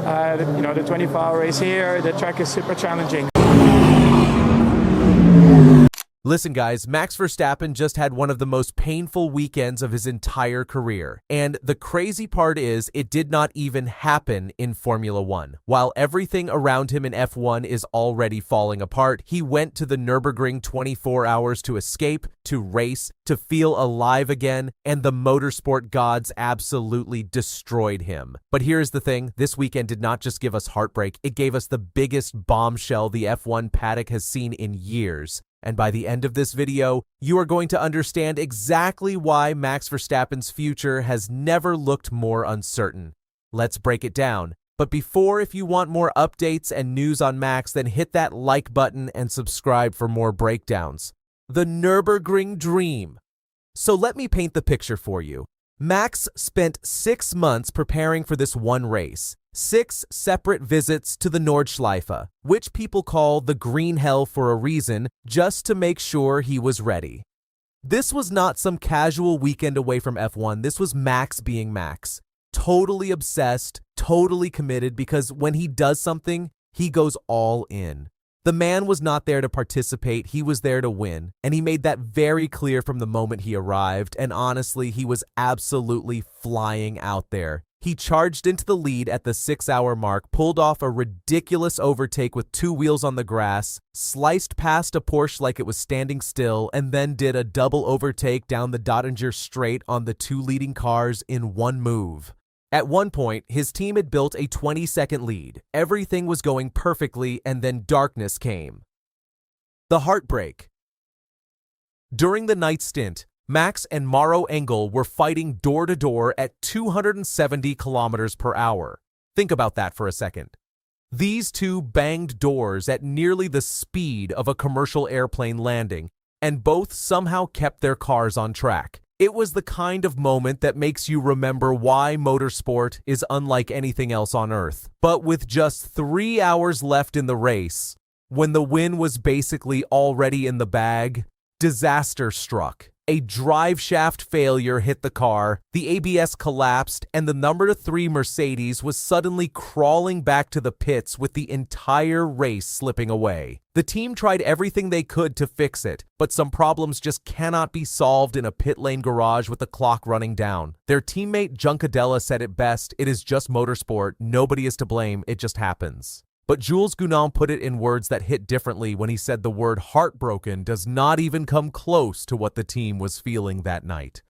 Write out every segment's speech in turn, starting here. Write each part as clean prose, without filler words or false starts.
The 24-hour race here, the track is super challenging. Listen guys, Max Verstappen just had one of the most painful weekends of his entire career. And the crazy part is, it did not even happen in Formula 1. While everything around him in F1 is already falling apart, he went to the Nürburgring 24 hours to escape, to race, to feel alive again, and the motorsport gods absolutely destroyed him. But here's the thing, this weekend did not just give us heartbreak, it gave us the biggest bombshell the F1 paddock has seen in years. And by the end of this video, you are going to understand exactly why Max Verstappen's future has never looked more uncertain. Let's break it down. But before, if you want more updates and news on Max, then hit that like button and subscribe for more breakdowns. The Nürburgring dream. So let me paint the picture for you. Max spent 6 months preparing for this one race. 6 separate visits to the Nordschleife, which people call the green hell for a reason, just to make sure he was ready. This was not some casual weekend away from F1, this was Max being Max. Totally obsessed, totally committed, because when he does something, he goes all in. The man was not there to participate, he was there to win, and he made that very clear from the moment he arrived, and honestly, he was absolutely flying out there. He charged into the lead at the 6-hour mark, pulled off a ridiculous overtake with 2 wheels on the grass, sliced past a Porsche like it was standing still, and then did a double overtake down the Dottinger Straight on the 2 leading cars in one move. At one point, his team had built a 20-second lead. Everything was going perfectly, and then darkness came. The Heartbreak. During the night stint, Max and Maro Engel were fighting door-to-door at 270 kilometers per hour. Think about that for a second. These two banged doors at nearly the speed of a commercial airplane landing, and both somehow kept their cars on track. It was the kind of moment that makes you remember why motorsport is unlike anything else on Earth. But with just 3 hours left in the race, when the win was basically already in the bag, disaster struck. A drive shaft failure hit the car, the ABS collapsed, and the number 3 Mercedes was suddenly crawling back to the pits with the entire race slipping away. The team tried everything they could to fix it, but some problems just cannot be solved in a pit lane garage with the clock running down. Their teammate Juncadella said it best, "It is just motorsport, nobody is to blame, it just happens." But Jules Gounon put it in words that hit differently when he said the word heartbroken does not even come close to what the team was feeling that night.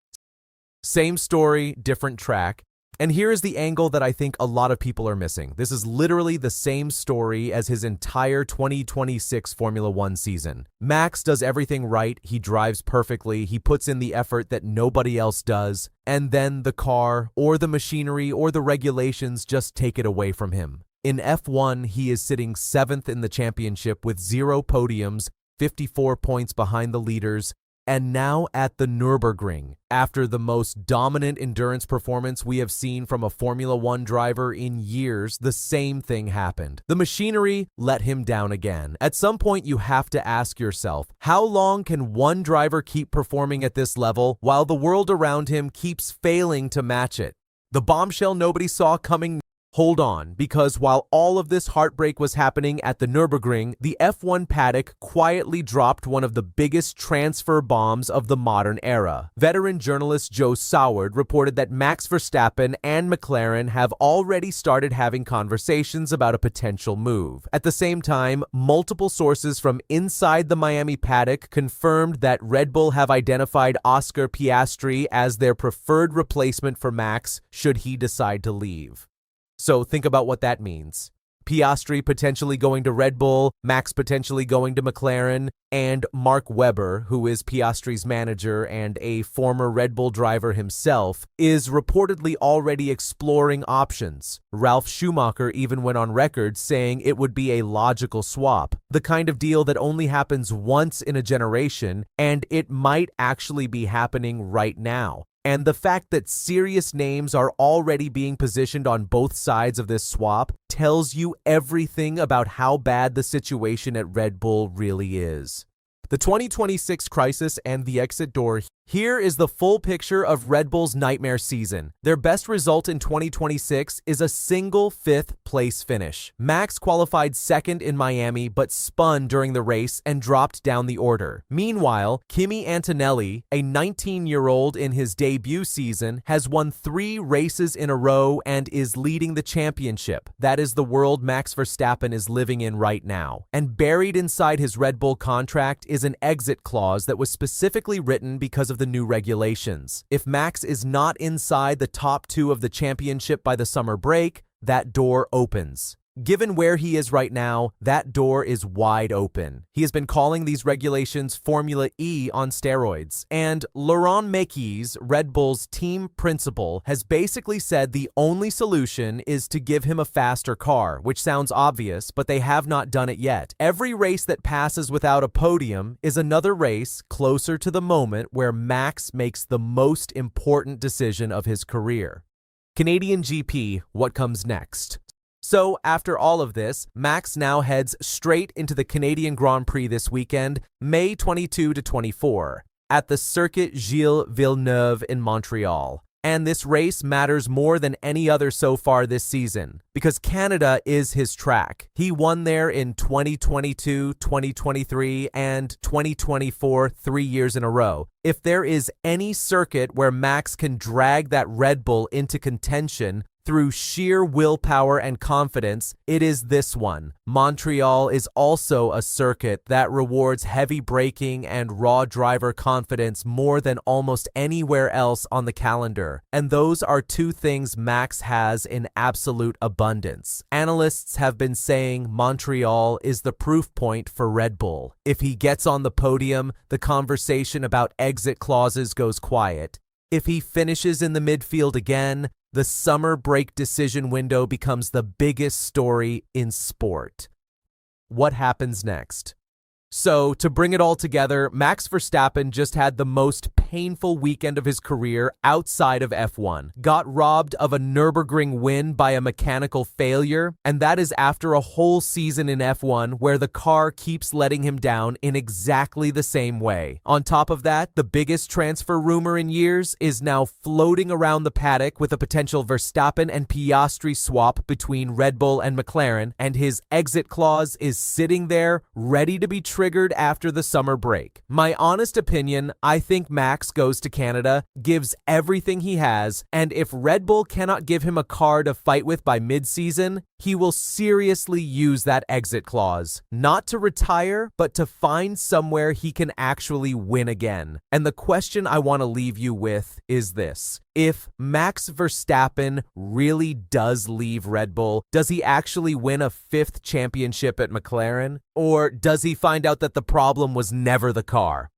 Same story, different track. And here is the angle that I think a lot of people are missing. This is literally the same story as his entire 2026 Formula 1 season. Max does everything right, he drives perfectly, he puts in the effort that nobody else does, and then the car, or the machinery, or the regulations just take it away from him. In F1, he is sitting 7th in the championship with 0 podiums, 54 points behind the leaders, and now at the Nürburgring, after the most dominant endurance performance we have seen from a Formula 1 driver in years, the same thing happened. The machinery let him down again. At some point, you have to ask yourself, how long can one driver keep performing at this level while the world around him keeps failing to match it? The bombshell nobody saw coming. Hold on, because while all of this heartbreak was happening at the Nürburgring, the F1 paddock quietly dropped one of the biggest transfer bombs of the modern era. Veteran journalist Joe Soward reported that Max Verstappen and McLaren have already started having conversations about a potential move. At the same time, multiple sources from inside the Miami paddock confirmed that Red Bull have identified Oscar Piastri as their preferred replacement for Max should he decide to leave. So think about what that means. Piastri potentially going to Red Bull, Max potentially going to McLaren, and Mark Webber, who is Piastri's manager and a former Red Bull driver himself, is reportedly already exploring options. Ralf Schumacher even went on record saying it would be a logical swap, the kind of deal that only happens once in a generation, and it might actually be happening right now. And the fact that serious names are already being positioned on both sides of this swap tells you everything about how bad the situation at Red Bull really is. The 2026 crisis and the exit door. Here is the full picture of Red Bull's nightmare season. Their best result in 2026 is a single fifth-place finish. Max qualified second in Miami but spun during the race and dropped down the order. Meanwhile, Kimi Antonelli, a 19-year-old in his debut season, has won 3 races in a row and is leading the championship. That is the world Max Verstappen is living in right now. And buried inside his Red Bull contract is an exit clause that was specifically written because of the new regulations. If Max is not inside the top 2 of the championship by the summer break, that door opens. Given where he is right now, that door is wide open. He has been calling these regulations Formula E on steroids. And Laurent Mekies, Red Bull's team principal, has basically said the only solution is to give him a faster car, which sounds obvious, but they have not done it yet. Every race that passes without a podium is another race closer to the moment where Max makes the most important decision of his career. Canadian GP, what comes next? So, after all of this, Max now heads straight into the Canadian Grand Prix this weekend, May 22 to 24, at the Circuit Gilles Villeneuve in Montreal. And this race matters more than any other so far this season, because Canada is his track. He won there in 2022, 2023, and 2024, 3 years in a row. If there is any circuit where Max can drag that Red Bull into contention through sheer willpower and confidence, it is this one. Montreal is also a circuit that rewards heavy braking and raw driver confidence more than almost anywhere else on the calendar. And those are 2 things Max has in absolute abundance. Analysts have been saying Montreal is the proof point for Red Bull. If he gets on the podium, the conversation about exit clauses goes quiet. If he finishes in the midfield again, the summer break decision window becomes the biggest story in sport. What happens next? So, to bring it all together, Max Verstappen just had the most painful weekend of his career outside of F1. Got robbed of a Nurburgring win by a mechanical failure, and that is after a whole season in F1 where the car keeps letting him down in exactly the same way. On top of that, the biggest transfer rumor in years is now floating around the paddock with a potential Verstappen and Piastri swap between Red Bull and McLaren, and his exit clause is sitting there ready to be triggered after the summer break. My honest opinion, I think Max goes to Canada, gives everything he has, and if Red Bull cannot give him a car to fight with by mid-season, he will seriously use that exit clause. Not to retire, but to find somewhere he can actually win again. And the question I want to leave you with is this. If Max Verstappen really does leave Red Bull, does he actually win a 5th championship at McLaren? Or does he find out that the problem was never the car?